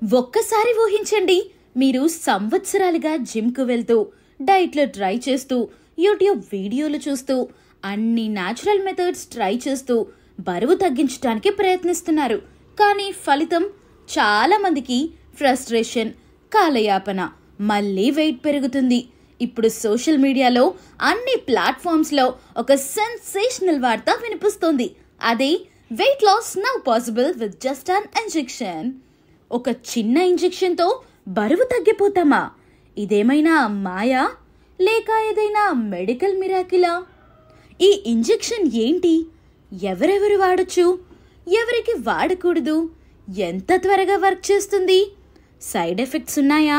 ఒక్కసారి ఊహించండి, మీరు సంవత్సరాలుగా జిమ్కు వెళ్తూ డైట్లో ట్రై చేస్తూ యూట్యూబ్ వీడియోలు చూస్తూ అన్ని న్యాచురల్ మెథడ్స్ ట్రై చేస్తూ బరువు తగ్గించడానికి ప్రయత్నిస్తున్నారు. కానీ ఫలితం చాలా మందికి ఫ్రస్ట్రేషన్, కాలయాపన, మళ్ళీ వెయిట్ పెరుగుతుంది. ఇప్పుడు సోషల్ మీడియాలో అన్ని ప్లాట్ఫామ్స్లో ఒక సెన్సేషనల్ వార్త వినిపిస్తోంది. అదే weight loss now possible with just an injection. ఒక చిన్న ఇంజెక్షన్తో బరువు తగ్గిపోతామా? ఇదేమైనా మాయా లేక ఏదైనా మెడికల్ మిరాకిలా? ఈ ఇంజెక్షన్ ఏంటి? ఎవరెవరు వాడచ్చు, ఎవరికి వాడకూడదు, ఎంత త్వరగా వర్క్ చేస్తుంది, సైడ్ ఎఫెక్ట్స్ ఉన్నాయా,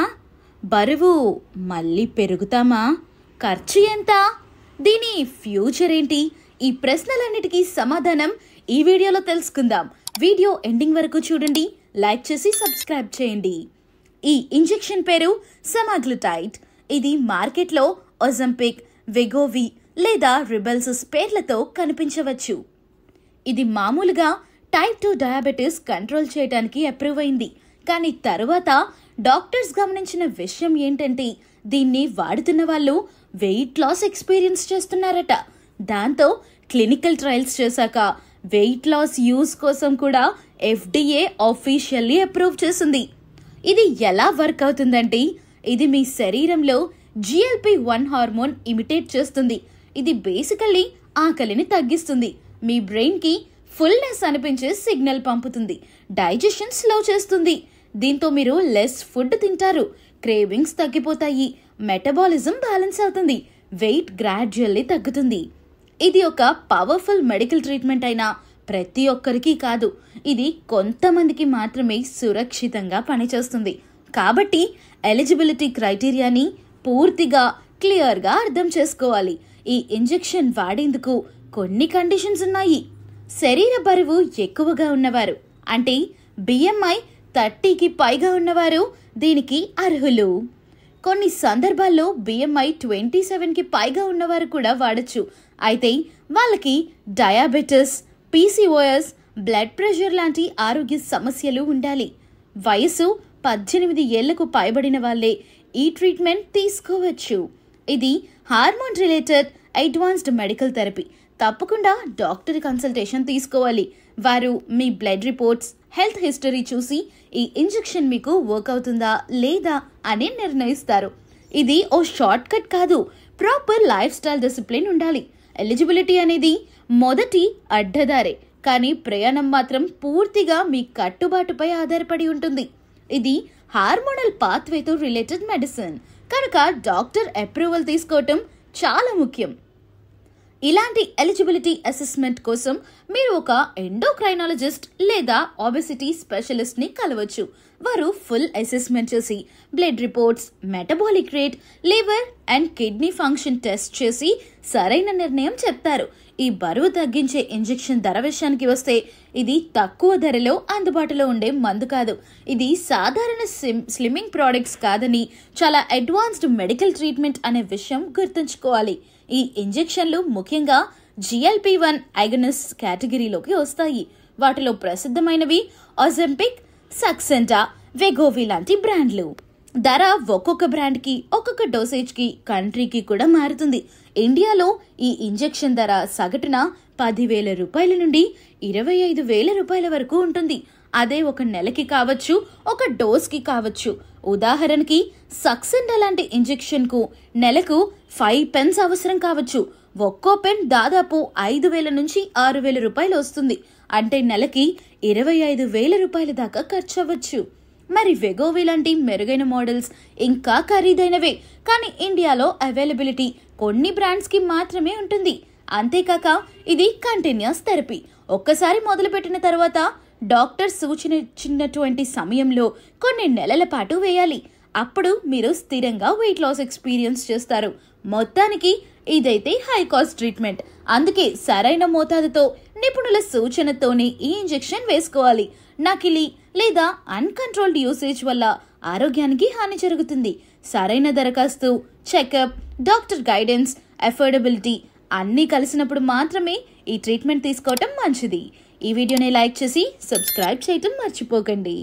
బరువు మళ్ళీ పెరుగుతామా, ఖర్చు ఎంత, దీని ఫ్యూచర్ ఏంటి? ఈ ప్రశ్నలన్నిటికీ సమాధానం ఈ వీడియోలో తెలుసుకుందాం. వీడియో ఎండింగ్ వరకు చూడండి, లైక్ చేసి సబ్స్క్రైబ్ చేయండి. ఈ ఇంజెక్షన్ పేరు సెమాగ్లిటైడ్. ఇది మార్కెట్లో ఒజంపిక్, వెగోవి లేదా రిబెల్సస్ పేర్లతో కనిపించవచ్చు. ఇది మామూలుగా టైప్ 2 డయాబెటీస్ కంట్రోల్ చేయడానికి అప్రూవ్ అయింది. కానీ తరువాత డాక్టర్స్ గమనించిన విషయం ఏంటంటే దీన్ని వాడుతున్న వాళ్ళు వెయిట్ లాస్ ఎక్స్పీరియన్స్ చేస్తున్నారట. దాంతో క్లినికల్ ట్రయల్స్ చేశాక వెయిట్ లాస్ యూజ్ కోసం కూడా FDA ఆఫీషియల్లీ అప్రూవ్ చేసింది. ఇది ఎలా వర్క్ అవుతుందంటే ఇది మీ శరీరంలో GLP-1 హార్మోన్ ఇమిటేట్ చేస్తుంది. ఇది బేసికల్లీ ఆకలిని తగ్గిస్తుంది, మీ బ్రెయిన్కి ఫుల్నెస్ అనిపించే సిగ్నల్ పంపుతుంది, డైజెషన్ స్లో చేస్తుంది. దీంతో మీరు లెస్ ఫుడ్ తింటారు, క్రేవింగ్స్ తగ్గిపోతాయి, మెటబాలిజం బ్యాలెన్స్ అవుతుంది, వెయిట్ గ్రాడ్యువల్లీ తగ్గుతుంది. ఇది ఒక పవర్ఫుల్ మెడికల్ ట్రీట్మెంట్ అయినా ప్రతి ఒక్కరికి కాదు. ఇది కొంతమందికి మాత్రమే సురక్షితంగా పనిచేస్తుంది. కాబట్టి ఎలిజిబిలిటీ క్రైటీరియాని పూర్తిగా క్లియర్గా అర్థం చేసుకోవాలి. ఈ ఇంజెక్షన్ వాడేందుకు కొన్ని కండిషన్స్ ఉన్నాయి. శరీర బరువు ఎక్కువగా ఉన్నవారు, అంటే BMI 30కి పైగా ఉన్నవారు దీనికి అర్హులు. కొన్ని సందర్భాల్లో BMI 27కి పైగా ఉన్నవారు కూడా వాడచ్చు. అయితే వాళ్ళకి డయాబెటిస్, PCOS, బ్లడ్ ప్రెషర్ లాంటి ఆరోగ్య సమస్యలు ఉండాలి. వయసు 18 ఏళ్లకు పైబడిన వాళ్ళే ఈ ట్రీట్మెంట్ తీసుకోవచ్చు. ఇది hormone related advanced medical therapy. తప్పకుండా డాక్టర్ కన్సల్టేషన్ తీసుకోవాలి. వారు మీ బ్లడ్ రిపోర్ట్స్, హెల్త్ హిస్టరీ చూసి ఈ ఇంజెక్షన్ మీకు వర్క్ అవుతుందా లేదా అని నిర్ణయిస్తారు. ఇది ఓ షార్ట్ కట్ కాదు, ప్రాపర్ లైఫ్ స్టైల్ డిసిప్లిన్ ఉండాలి. ఎలిజిబిలిటీ అనేది మొదటి అడ్డదారే, కానీ ప్రయాణం మాత్రం పూర్తిగా మీ కట్టుబాటుపై ఆధారపడి ఉంటుంది. ఇది హార్మోనల్ పాత్వేతో రిలేటెడ్ మెడిసిన్ కనుక డాక్టర్ అప్రూవల్ తీసుకోవటం చాలా ముఖ్యం. ఇలాంటి ఎలిజిబిలిటీ అసెస్మెంట్ కోసం మీరు ఒక ఎండోక్రైనాలజిస్ట్ లేదా ఒబెసిటీ స్పెషలిస్ట్ని కలవచ్చు. వారు ఫుల్ అసెస్మెంట్ చేసి blood reports, metabolic rate, liver and kidney function test చేసి సరైన నిర్ణయం చెప్తారు. ఈ బరువు తగ్గించే ఇంజెక్షన్ ధర విషయానికి వస్తే ఇది తక్కువ ధరలో అందుబాటులో ఉండే మందు కాదు. ఇది సాధారణ స్లిమ్మింగ్ ప్రోడక్ట్స్ కాదని చాలా అడ్వాన్స్డ్ మెడికల్ ట్రీట్మెంట్ అనే విషయం గుర్తుంచుకోవాలి. ఈ ఇంజెక్షన్లు ముఖ్యంగా GLP-1 అగనిస్ట్ కేటగిరీలోకి వస్తాయి. వాటిలో ప్రసిద్ధమైనవి ఒజంపిక్, సక్సెంటా, వెగోవి లాంటి బ్రాండ్లు. ధర ఒక్కొక్క బ్రాండ్కి, ఒక్కొక్క డోసేజ్కి, కంట్రీకి కూడా మారుతుంది. ఇండియాలో ఈ ఇంజెక్షన్ ధర సగటున 10,000 రూపాయల నుండి 25,000 రూపాయల వరకు ఉంటుంది. అదే ఒక నెలకి కావచ్చు, ఒక డోస్కి కావచ్చు. ఉదాహరణకి సక్సెంటా లాంటి ఇంజెక్షన్కు నెలకు 5 పెన్స్ అవసరం కావచ్చు. ఒక్కో పెన్ దాదాపు 5,000 నుంచి 6,000 రూపాయలు వస్తుంది. అంటే నెలకి 25,000 రూపాయల దాకా ఖర్చు అవ్వచ్చు. మరి వెగోవి లాంటి మెరుగైన మోడల్స్ ఇంకా ఖరీదైనవే, కానీ ఇండియాలో అవైలబిలిటీ కొన్ని బ్రాండ్స్కి మాత్రమే ఉంటుంది. అంతేకాక ఇది కంటిన్యూస్ థెరపీ. ఒక్కసారి మొదలుపెట్టిన తర్వాత డాక్టర్ సూచించినటువంటి సమయంలో కొన్ని నెలల పాటు వేయాలి. అప్పుడు మీరు స్థిరంగా వెయిట్ లాస్ ఎక్స్పీరియన్స్ చేస్తారు. మొత్తానికి ఇదైతే హై కాస్ట్ ట్రీట్మెంట్. అందుకే సరైన మోతాదుతో నిపుణుల సూచనతోనే ఈ ఇంజెక్షన్ వేసుకోవాలి. నకిలీ లేదా అన్కంట్రోల్డ్ యూసేజ్ వల్ల ఆరోగ్యానికి హాని జరుగుతుంది. సరైన దరఖాస్తు, చెకప్, డాక్టర్ గైడెన్స్, అఫోర్డబిలిటీ అన్నీ కలిసినప్పుడు మాత్రమే ఈ ట్రీట్మెంట్ తీసుకోవటం మంచిది. ఈ వీడియోని లైక్ చేసి సబ్స్క్రైబ్ చేయటం మర్చిపోకండి.